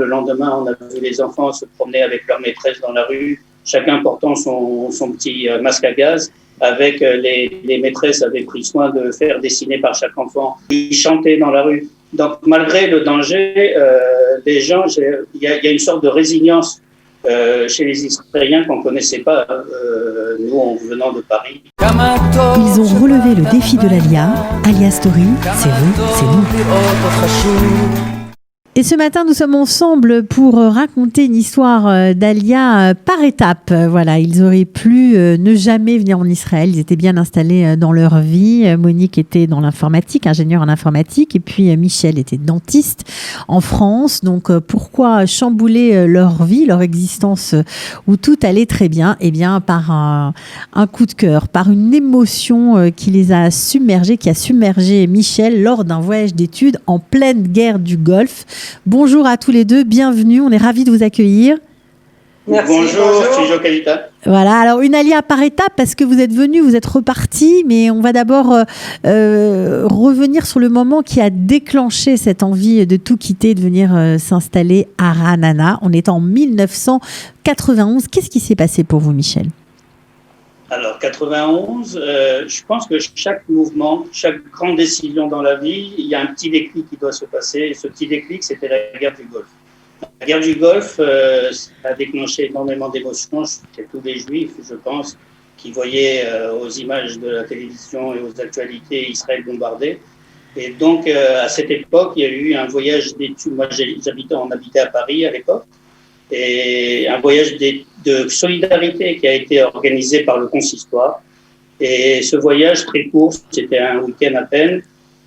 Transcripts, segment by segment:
le lendemain, on a vu les enfants se promener avec leur maîtresse dans la rue, chacun portant son petit masque à gaz. Avec les maîtresses avaient pris soin de faire dessiner par chaque enfant. Ils chantaient dans la rue. Donc, malgré le danger, les gens, il y a une sorte de résilience chez les Israéliens qu'on ne connaissait pas, nous, en venant de Paris. Ils ont relevé le défi de l'Alia. Alia Story, c'est vous, c'est nous. Et ce matin, nous sommes ensemble pour raconter une histoire d'Alia par étapes. Voilà, ils auraient pu ne jamais venir en Israël. Ils étaient bien installés dans leur vie. Monique était dans l'informatique, ingénieure en informatique. Et puis Michel était dentiste en France. Donc, pourquoi chambouler leur vie, leur existence où tout allait très bien? Eh bien, par un coup de cœur, par une émotion qui les a submergés, qui a submergé Michel lors d'un voyage d'études en pleine guerre du Golfe. Bonjour à tous les deux, bienvenue, on est ravis de vous accueillir. Merci, bonjour. Studio Kalita. Voilà, alors une Alia par étape parce que vous êtes venus, vous êtes repartis, mais on va d'abord revenir sur le moment qui a déclenché cette envie de tout quitter, de venir s'installer à Ra'anana. On est en 1991, qu'est-ce qui s'est passé pour vous, Michel ? Alors, 91, je pense que chaque mouvement, chaque grande décision dans la vie, il y a un petit déclic qui doit se passer. Et ce petit déclic, c'était la guerre du Golfe. La guerre du Golfe a déclenché énormément d'émotions chez tous les Juifs, je pense, qui voyaient aux images de la télévision et aux actualités Israël bombardé. Et donc, à cette époque, il y a eu un voyage d'études. Moi, on habitait à Paris à l'époque. Et un voyage de solidarité qui a été organisé par le consistoire. Et ce voyage très court, c'était un week-end à peine,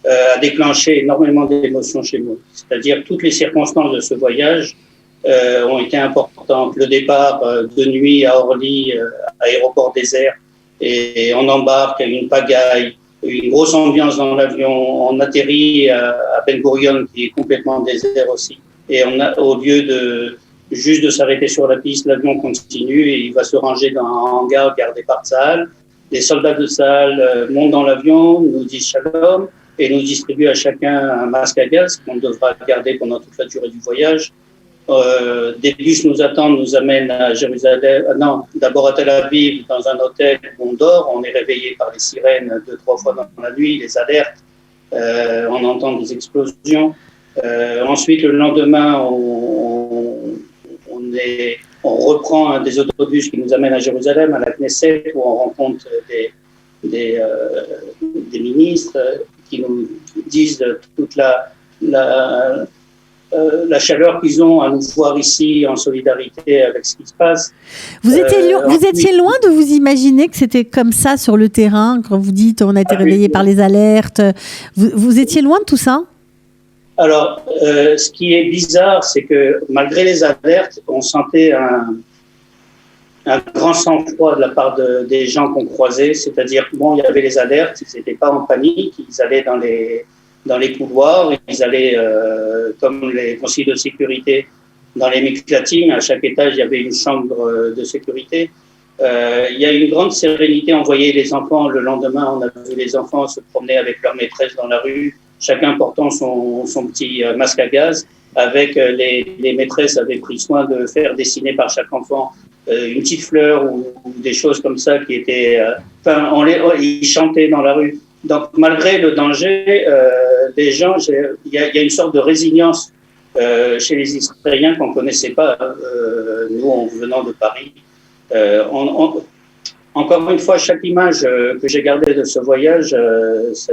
a déclenché énormément d'émotions chez nous. C'est-à-dire toutes les circonstances de ce voyage ont été importantes. Le départ de nuit à Orly, aéroport désert, et on embarque une pagaille, une grosse ambiance dans l'avion. On atterrit à Ben Gurion, qui est complètement désert aussi. Et on a, au lieu juste de s'arrêter sur la piste, l'avion continue et il va se ranger dans un hangar gardé par Tsahal. Les soldats de Tsahal montent dans l'avion, nous disent shalom et nous distribuent à chacun un masque à gaz qu'on devra garder pendant toute la durée du voyage. Des bus nous attendent, nous amènent à Jérusalem, d'abord à Tel Aviv, dans un hôtel où on dort. On est réveillé par les sirènes 2-3 fois dans la nuit, les alertes, on entend des explosions. Ensuite, le lendemain, on reprend un des autobus qui nous amène à Jérusalem, à la Knesset, où on rencontre des ministres qui nous disent toute la chaleur qu'ils ont à nous voir ici en solidarité avec ce qui se passe. Vous étiez loin de vous imaginer que c'était comme ça sur le terrain, quand vous dites on a été réveillé par les alertes. Vous étiez loin de tout ça ? Alors, ce qui est bizarre, c'est que malgré les alertes, on sentait un grand sang-froid de la part des gens qu'on croisait. C'est-à-dire, il y avait les alertes, ils n'étaient pas en panique, ils allaient dans les couloirs, ils allaient, comme les conseils de sécurité, dans les miklatines. À chaque étage, il y avait une chambre de sécurité. Il y a une grande sérénité. On voyait les enfants, le lendemain, on a vu les enfants se promener avec leur maîtresse dans la rue, chacun portant son petit masque à gaz. Avec les maîtresses avaient pris soin de faire dessiner par chaque enfant une petite fleur ou des choses comme ça qui étaient... ils chantaient dans la rue. Donc, malgré le danger, les gens, il y a une sorte de résilience chez les Israéliens qu'on ne connaissait pas, nous, en venant de Paris. Encore une fois, chaque image que j'ai gardée de ce voyage,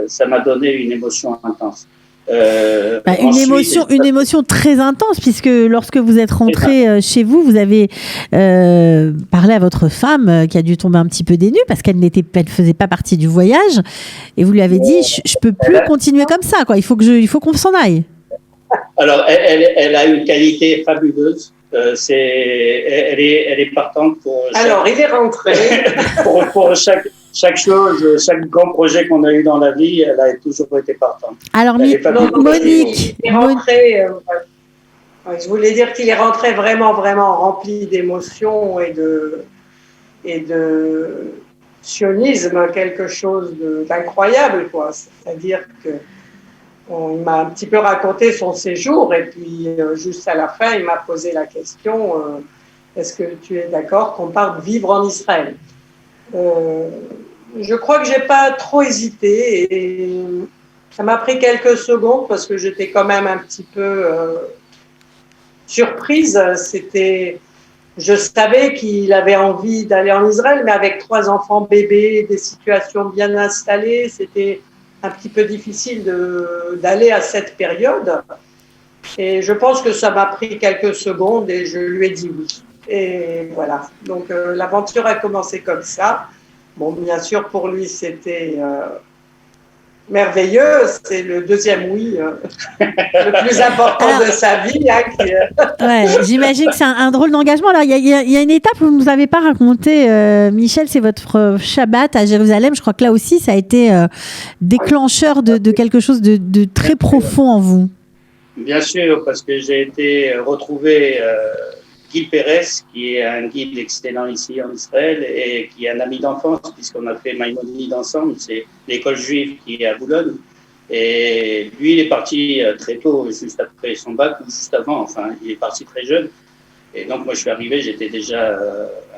ça m'a donné une émotion intense. Une émotion très intense, puisque lorsque vous êtes rentré chez vous, vous avez parlé à votre femme qui a dû tomber un petit peu des nues parce qu'elle ne faisait pas partie du voyage, et vous lui avez dit je peux plus continuer comme ça, quoi. Il faut qu'on s'en aille. Alors, elle a une qualité fabuleuse. Elle est partante pour. Alors, il est rentré. pour chaque chose, chaque grand projet qu'on a eu dans la vie, elle a toujours été partante. Alors, Monique. Il est rentré. Je voulais dire qu'il est rentré vraiment, vraiment rempli d'émotions et de sionisme, quelque chose d'incroyable, quoi. C'est-à-dire que il m'a un petit peu raconté son séjour et puis juste à la fin, il m'a posé la question est-ce que tu es d'accord qu'on parte vivre en Israël? Je crois que j'ai pas trop hésité et ça m'a pris quelques secondes parce que j'étais quand même un petit peu surprise. Je savais qu'il avait envie d'aller en Israël, mais avec 3 enfants bébés, des situations bien installées, c'était un petit peu difficile d'aller à cette période. Et je pense que ça m'a pris quelques secondes et je lui ai dit oui. Et voilà. Donc l'aventure a commencé comme ça. Bon, bien sûr, pour lui, c'était merveilleux. C'est le deuxième oui le plus important de sa vie. Hein, ouais, j'imagine que c'est un drôle d'engagement. Alors, il y a une étape où vous ne nous avez pas raconté, Michel, c'est votre Shabbat à Jérusalem. Je crois que là aussi, ça a été déclencheur de quelque chose de très profond en vous. Bien sûr, parce que j'ai été retrouver Guy Pérez, qui est un guide excellent ici en Israël et qui est un ami d'enfance, puisqu'on a fait Maïmonide ensemble. C'est l'école juive qui est à Boulogne. Et lui, il est parti très tôt, juste après son bac, ou juste avant, enfin, il est parti très jeune. Et donc, moi, je suis arrivé, j'étais déjà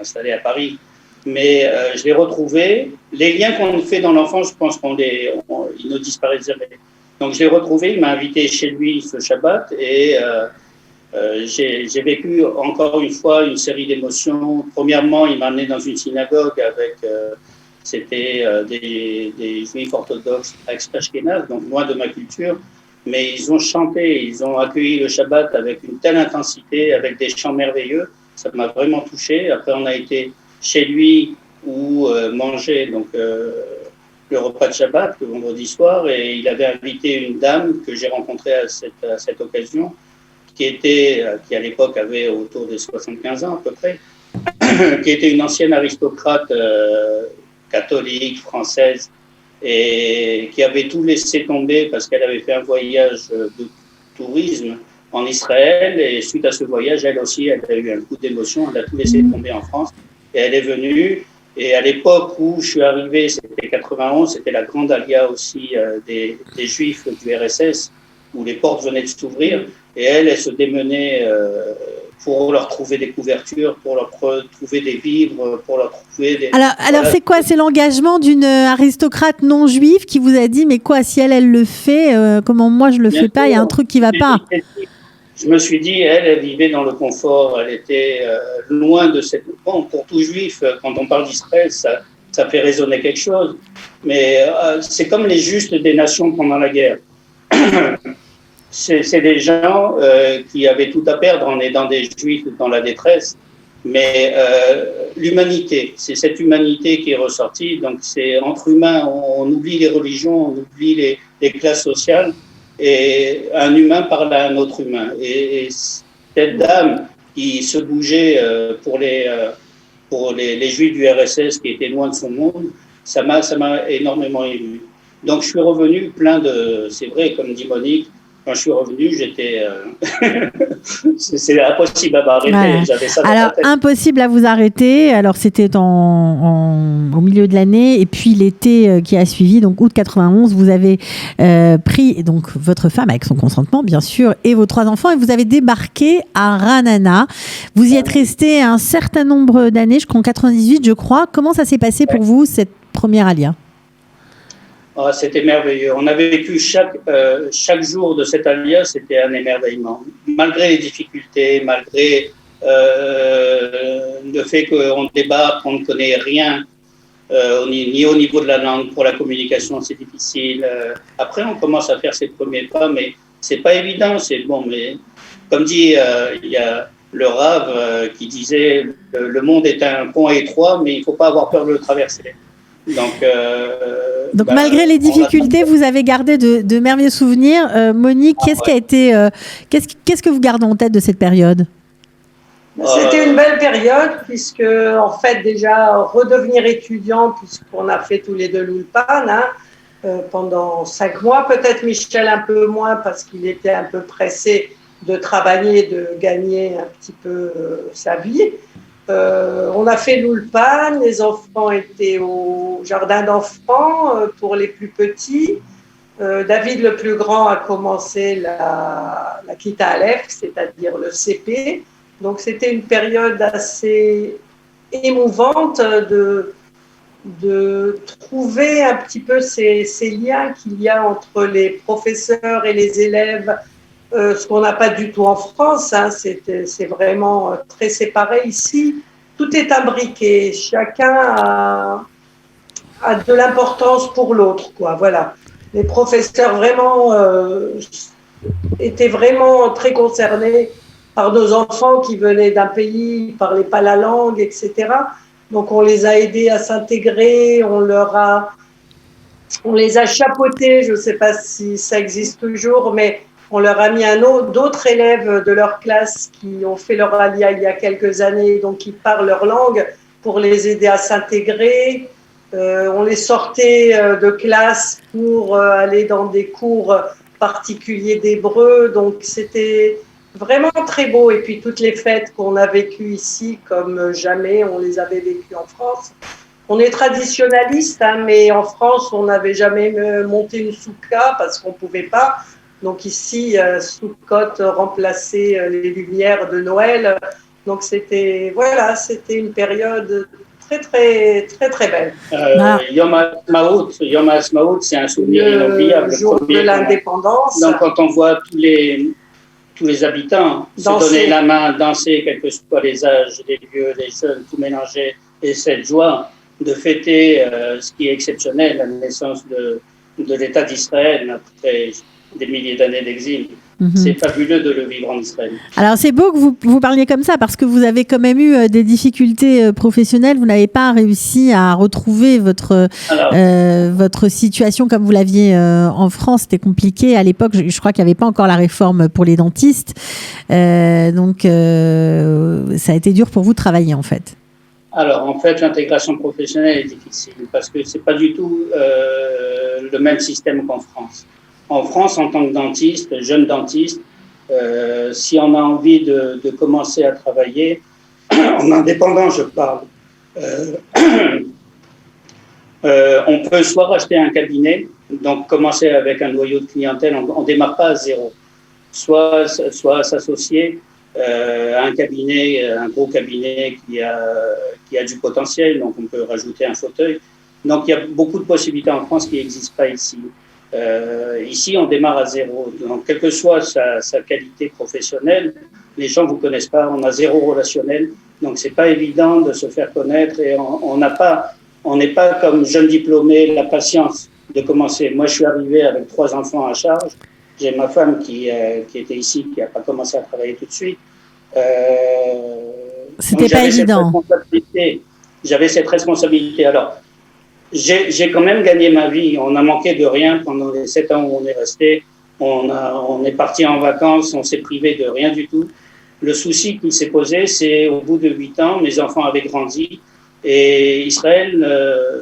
installé à Paris. Mais je l'ai retrouvé. Les liens qu'on fait dans l'enfance, je pense ils ne disparaissent jamais. Donc, je l'ai retrouvé, il m'a invité chez lui ce Shabbat et j'ai vécu encore une fois une série d'émotions. Premièrement, il m'a amené dans une synagogue avec... C'était des juifs orthodoxes ex-Ashkénazes, donc loin de ma culture. Mais ils ont chanté, ils ont accueilli le Shabbat avec une telle intensité, avec des chants merveilleux. Ça m'a vraiment touché. Après, on a été chez lui où manger donc, le repas de Shabbat, le vendredi soir. Et il avait invité une dame que j'ai rencontrée à cette occasion, qui à l'époque avait autour de 75 ans à peu près, qui était une ancienne aristocrate catholique, française, et qui avait tout laissé tomber parce qu'elle avait fait un voyage de tourisme en Israël, et suite à ce voyage, elle aussi, elle a eu un coup d'émotion, elle a tout laissé tomber en France, et elle est venue, et à l'époque où je suis arrivé, c'était 91, c'était la grande alia aussi des Juifs du RSS, où les portes venaient de s'ouvrir, et elle se démenait pour leur trouver des couvertures, pour leur trouver des vivres, pour leur trouver des... Alors voilà. C'est quoi? C'est l'engagement d'une aristocrate non juive qui vous a dit, mais quoi, si elle le fait, comment moi je le fais pas? Il y a un truc qui va pas. Je me suis dit, elle vivait dans le confort, elle était loin de cette... Bon, pour tout juif, quand on parle d'Israël, ça fait résonner quelque chose, mais c'est comme les justes des nations pendant la guerre. C'est des gens qui avaient tout à perdre en aidant des juifs dans la détresse, mais l'humanité, c'est cette humanité qui est ressortie. Donc c'est entre humains, on oublie les religions, on oublie les classes sociales, et un humain parle à un autre humain. Et cette dame qui se bougeait pour les juifs du RSS qui étaient loin de son monde, ça m'a énormément ému. Donc je suis revenu plein de... C'est vrai, comme dit Monique, quand je suis revenu, j'étais... c'est impossible à m'arrêter. Ouais. J'avais ça alors, impossible à vous arrêter. Alors, c'était au milieu de l'année. Et puis, l'été qui a suivi, donc août 91, vous avez pris donc, votre femme avec son consentement, bien sûr, et vos 3 enfants. Et vous avez débarqué à Ra'anana. Vous y êtes resté un certain nombre d'années, jusqu'en 98, je crois. Comment ça s'est passé pour vous, cette première alia? Oh, c'était merveilleux. On a vécu chaque jour de cette alia, c'était un émerveillement. Malgré les difficultés, malgré le fait qu'on débarque, qu'on ne connaît rien, ni au niveau de la langue, pour la communication, c'est difficile. Après, on commence à faire ses premiers pas, mais c'est pas évident. C'est bon, mais comme dit, il y a le Rav qui disait le monde est un pont étroit, mais il faut pas avoir peur de le traverser. Donc, malgré les difficultés, vous avez gardé de merveilleux souvenirs. Monique, qu'est-ce que vous gardez en tête de cette période? C'était une belle période, puisque, en fait, déjà, redevenir étudiant, puisqu'on a fait tous les deux l'Ulpan, pendant 5 mois, peut-être Michel un peu moins, parce qu'il était un peu pressé de travailler, de gagner un petit peu sa vie. On a fait l'Ulpan, les enfants étaient au jardin d'enfants pour les plus petits. David le plus grand a commencé la Kita Aleph, c'est-à-dire le CP. Donc c'était une période assez émouvante de trouver un petit peu ces liens qu'il y a entre les professeurs et les élèves, ce qu'on n'a pas du tout en France, hein, c'est vraiment très séparé ici. Tout est imbriqué, chacun a de l'importance pour l'autre, quoi. Voilà. Les professeurs vraiment étaient vraiment très concernés par nos enfants qui venaient d'un pays, ne parlaient pas la langue, etc. Donc on les a aidés à s'intégrer, on les a chapeautés, je ne sais pas si ça existe toujours, mais on leur a mis d'autres élèves de leur classe qui ont fait leur alia il y a quelques années, donc qui parlent leur langue, pour les aider à s'intégrer. On les sortait de classe pour aller dans des cours particuliers d'hébreu, donc c'était vraiment très beau. Et puis toutes les fêtes qu'on a vécues ici, comme jamais on les avait vécues en France. On est traditionnaliste, hein, mais en France, on n'avait jamais monté une soukha parce qu'on ne pouvait pas. Donc ici, Soukhot remplaçait les lumières de Noël. Donc c'était une période très, très, très, très belle. Yom HaAtzmaut, c'est un souvenir inoubliable. Le jour de l'indépendance. Donc quand on voit tous les habitants se donner la main, danser, quels que soient les âges, les vieux, les jeunes, tout mélanger, et cette joie de fêter ce qui est exceptionnel, la naissance de l'État d'Israël après des milliers d'années d'exil. C'est fabuleux de le vivre en Israël. Alors c'est beau que vous parliez comme ça parce que vous avez quand même eu des difficultés professionnelles. Vous n'avez pas réussi à retrouver votre situation comme vous l'aviez en France. C'était compliqué à l'époque. Je crois qu'il n'y avait pas encore la réforme pour les dentistes. Donc ça a été dur pour vous de travailler en fait. Alors en fait l'intégration professionnelle est difficile parce que c'est pas du tout le même système qu'en France. En France, en tant que dentiste, jeune dentiste, si on a envie de commencer à travailler, en indépendant, je parle, on peut soit racheter un cabinet, donc commencer avec un noyau de clientèle, on ne démarre pas à zéro, soit s'associer à un cabinet, un gros cabinet qui a du potentiel, donc on peut rajouter un fauteuil. Donc il y a beaucoup de possibilités en France qui n'existent pas ici. Ici, on démarre à zéro. Donc, quelle que soit sa qualité professionnelle, les gens ne vous connaissent pas, on a zéro relationnel. Donc, ce n'est pas évident de se faire connaître et on n'est pas comme jeune diplômé, la patience de commencer. Moi, je suis arrivé avec 3 enfants à charge. J'ai ma femme qui était ici, qui n'a pas commencé à travailler tout de suite. C'était pas évident. J'avais cette responsabilité. Alors, j'ai quand même gagné ma vie. On a manqué de rien pendant les 7 ans où on est resté. On est parti en vacances, on s'est privé de rien du tout. Le souci qui s'est posé, c'est au bout de 8 ans, mes enfants avaient grandi. Et Israël,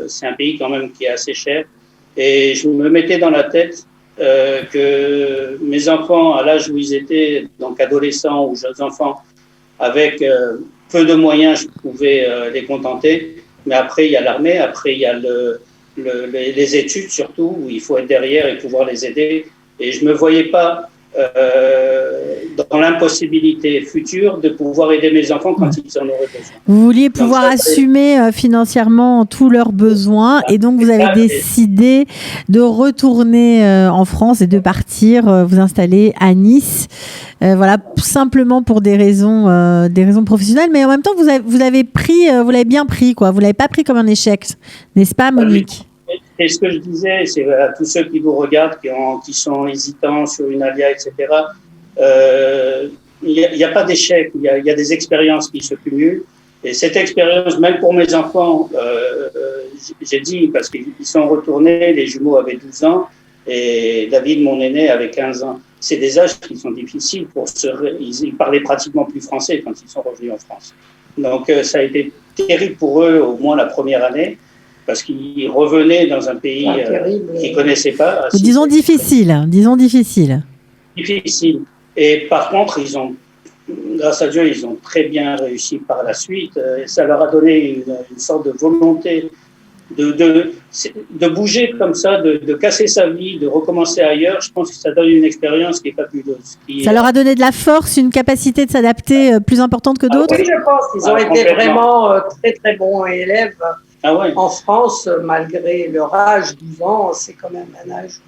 c'est un pays quand même qui est assez cher. Et je me mettais dans la tête que mes enfants, à l'âge où ils étaient, donc adolescents ou jeunes enfants, avec peu de moyens, je pouvais les contenter. Mais après, il y a l'armée, après, il y a les études surtout, où il faut être derrière et pouvoir les aider. Et je ne me voyais pas dans l'impossibilité future de pouvoir aider mes enfants quand ils en auraient besoin. Vous vouliez pouvoir assumer financièrement tous leurs besoins et donc vous avez décidé de retourner en France et de partir vous installer à Nice. Voilà, simplement pour des raisons professionnelles, mais en même temps vous l'avez bien pris, quoi. Vous l'avez pas pris comme un échec, n'est-ce pas, Monique? Et ce que je disais, c'est à tous ceux qui vous regardent, qui sont hésitants sur une alia, etc. Il n'y a pas d'échec, il y a des expériences qui se cumulent. Et cette expérience, même pour mes enfants, j'ai dit, parce qu'ils sont retournés, les jumeaux avaient 12 ans, et David, mon aîné, avait 15 ans. C'est des âges qui sont difficiles ils parlaient pratiquement plus français quand ils sont revenus en France. Donc ça a été terrible pour eux, au moins la première année, parce qu'ils revenaient dans un pays qu'ils ne connaissaient pas. Disons difficile. Difficile. Et par contre, grâce à Dieu, ils ont très bien réussi par la suite. Et ça leur a donné une sorte de volonté de bouger comme ça, de casser sa vie, de recommencer ailleurs. Je pense que ça donne une expérience qui est fabuleuse. Ça leur a donné de la force, une capacité de s'adapter plus importante que d'autres? Oui, je pense. Ils ont été vraiment très, très bons élèves. En France, malgré leur âge, 12 ans, c'est quand même un âge.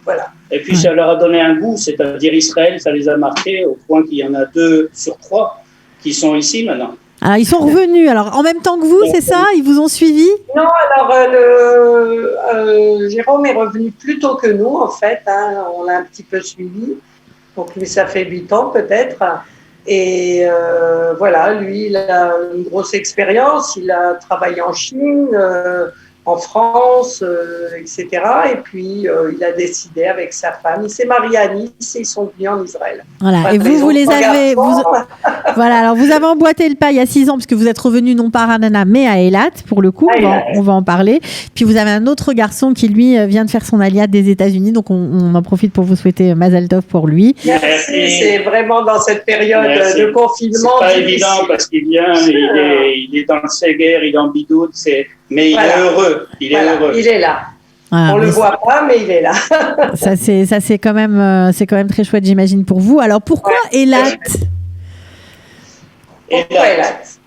Voilà. Et puis, ça leur a donné un goût, c'est-à-dire Israël, ça les a marqués au point qu'il y en a 2 sur 3 qui sont ici maintenant. Alors, ils sont revenus. Alors, en même temps que vous, c'est ça? Ils vous ont suivi? Non, alors, Jérôme est revenu plus tôt que nous, en fait. Hein, on l'a un petit peu suivi. Donc, lui, ça fait 8 ans, peut-être. Et voilà, lui, il a une grosse expérience. Il a travaillé en Chine, en France, etc. Et puis, il a décidé avec sa femme. Il s'est marié à Nice et ils sont venus en Israël. Voilà. Et vous les avez... Voilà, alors vous avez emboîté le pas il y a 6 ans, parce que vous êtes revenu non pas à Ra'anana, mais à Eilat, pour le coup. On va en parler. Puis vous avez un autre garçon qui, lui, vient de faire son aliyah des États-Unis. Donc, on en profite pour vous souhaiter Mazal Tov pour lui. Merci, c'est vraiment dans cette période de confinement. C'est pas évident parce qu'il vient, il est dans le Séguer, il est en bidoute, mais il est heureux. Il est heureux. Il est là. On le voit pas, mais il est là. Ça c'est quand même très chouette, j'imagine, pour vous. Alors pourquoi Eilat?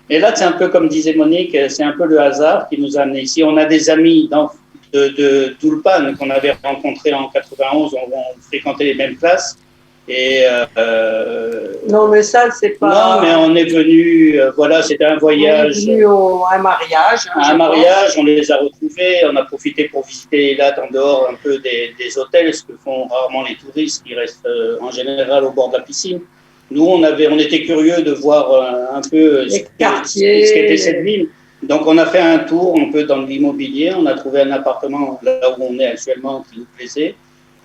Eilat, c'est un peu comme disait Monique, c'est un peu le hasard qui nous a amenés ici. On a des amis de Tulpan qu'on avait rencontrés en 91, on fréquentait les mêmes classes. Et non, mais ça, c'est pas. Non, mais on est venu, voilà, c'était un voyage. On est venu à un mariage. À un mariage, on les a retrouvés, on a profité pour visiter Eilat en dehors un peu des hôtels, ce que font rarement les touristes qui restent en général au bord de la piscine. Nous, on était curieux de voir un peu ce qu'était cette ville. Donc, on a fait un tour un peu dans l'immobilier, on a trouvé un appartement là où on est actuellement qui nous plaisait.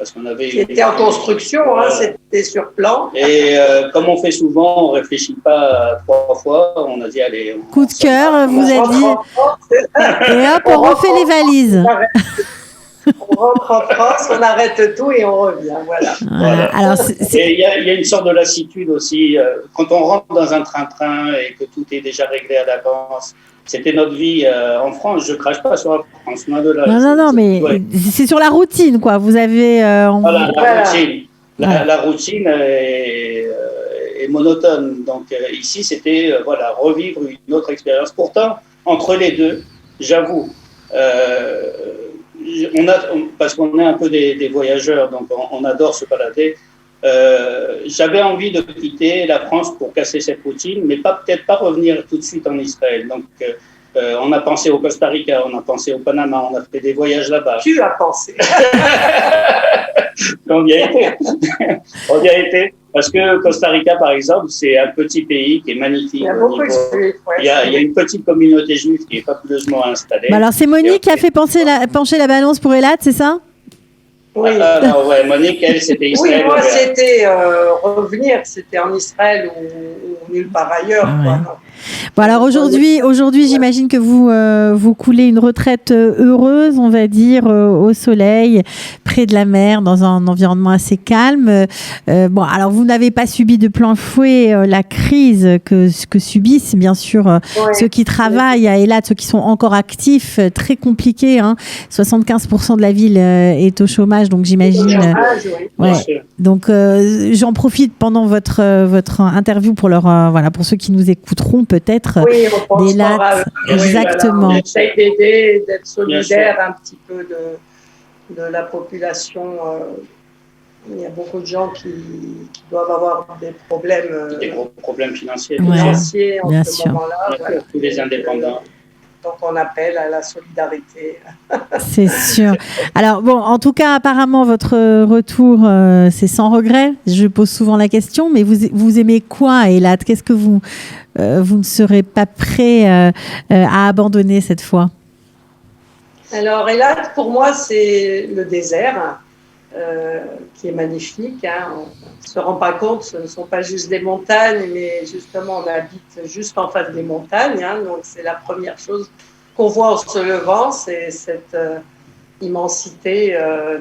C'était en construction, hein, c'était sur plan. Et comme on fait souvent, on ne réfléchit pas 3 fois. On a dit, allez. Coup de cœur, vous avez dit. Et hop, on refait les valises. On rentre en France, on arrête tout et on revient. Voilà. Alors, il y a une sorte de lassitude aussi. Quand on rentre dans un train-train et que tout est déjà réglé à l'avance. C'était notre vie en France. Je ne crache pas sur la France, loin de là. Non, mais c'est sur la routine, quoi. Vous avez... la routine. La routine est monotone. Donc ici, c'était revivre une autre expérience. Pourtant, entre les deux, j'avoue, parce qu'on est un peu des voyageurs, donc on adore se balader. J'avais envie de quitter la France pour casser cette routine, mais peut-être pas revenir tout de suite en Israël. Donc, on a pensé au Costa Rica, on a pensé au Panama, on a fait des voyages là-bas. Tu as pensé. On y a été. On y a été. Parce que Costa Rica, par exemple, c'est un petit pays qui est magnifique. Il y a beaucoup de juifs. Il y a une petite communauté juive qui est fabuleusement installée. Alors, c'est Monique qui a fait pencher la balance pour Eilat, c'est ça? Oui. Monique, elle, c'était Israël. Oui, moi, c'était revenir, c'était en Israël ou nulle part ailleurs. Bon, alors aujourd'hui, j'imagine que vous coulez une retraite heureuse, on va dire, au soleil, près de la mer, dans un environnement assez calme. Bon, alors vous n'avez pas subi de plein fouet la crise que subissent bien sûr ceux qui travaillent à Eilat, ceux qui sont encore actifs, très compliqué. 75% de la ville est au chômage, donc j'imagine. Donc j'en profite pendant votre interview pour pour ceux qui nous écouteront peut-être des lattes. Exactement. On essaye d'aider, d'être solidaire un petit peu de la population. Il y a beaucoup de gens qui doivent avoir des problèmes. Des gros problèmes financiers. En ce moment-là. Tous les indépendants. Donc, on appelle à la solidarité. C'est sûr. Alors, bon, en tout cas, apparemment, votre retour, c'est sans regret. Je pose souvent la question, mais vous aimez quoi, Eilat? Qu'est-ce que vous ne serez pas prêt à abandonner cette fois? Alors, Eilat, pour moi, c'est le désert. Qui est magnifique. On ne se rend pas compte, ce ne sont pas juste des montagnes, mais justement, on habite juste en face des montagnes. Donc, c'est la première chose qu'on voit en se levant, c'est cette immensité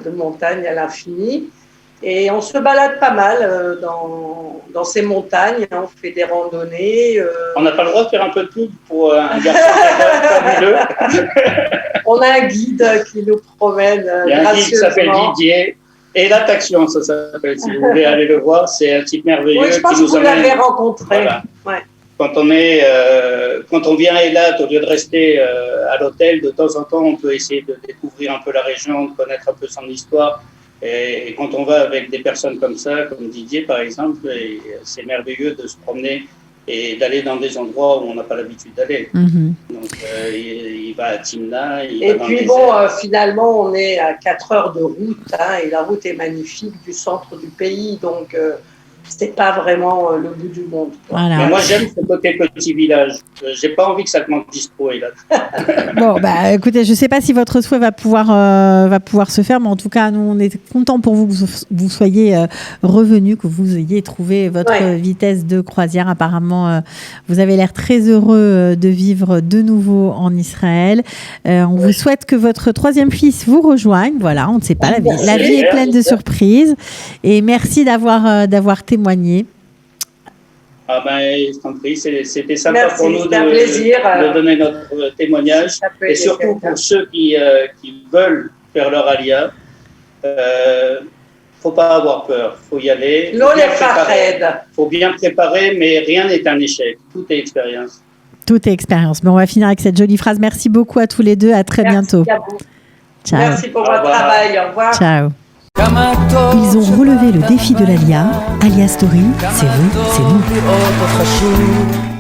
de montagnes à l'infini. Et on se balade pas mal dans ces montagnes, on fait des randonnées. On n'a pas le droit de faire un peu de pub pour un garçon fabuleux. On a un guide qui nous promène gracieusement. Il y a un guide qui s'appelle Didier. Et l'Ataction, ça s'appelle, si vous voulez aller le voir, c'est un type merveilleux. Oui, je pense qui nous que vous amène... l'avez rencontré. Voilà. Ouais. Quand on vient à Eilat, au lieu de rester à l'hôtel, de temps en temps, on peut essayer de découvrir un peu la région, de connaître un peu son histoire. Et quand on va avec des personnes comme ça, comme Didier par exemple, c'est merveilleux de se promener et d'aller dans des endroits où on n'a pas l'habitude d'aller. Donc il va à Timna, et puis finalement on est à 4 heures de route, hein, et la route est magnifique du centre du pays, donc c'est pas vraiment le bout du monde. Voilà. Mais moi j'aime ce côté petit village. J'ai pas envie que ça grandisse trop. Bon, bah écoutez, je sais pas si votre souhait va pouvoir se faire, mais en tout cas, nous on est contents pour vous que vous soyez revenu, que vous ayez trouvé votre vitesse de croisière. Apparemment, vous avez l'air très heureux de vivre de nouveau en Israël. On vous souhaite que votre troisième fils vous rejoigne. Voilà, on ne sait pas, la vie est pleine de surprises. Et merci d'avoir témoigné. Ah ben, je t'en prie, c'était sympa. Merci, pour nous de donner notre témoignage. Et surtout pour ceux qui veulent faire leur alia, faut pas avoir peur, faut y aller. Faut bien préparer, mais rien n'est un échec. Tout est expérience. Tout est expérience. Mais on va finir avec cette jolie phrase. Merci beaucoup à tous les deux. À très bientôt. À vous. Ciao. Merci pour votre travail. Au revoir. Ciao. Ils ont relevé le défi de l'Alia. Alia Story, c'est vous, c'est nous.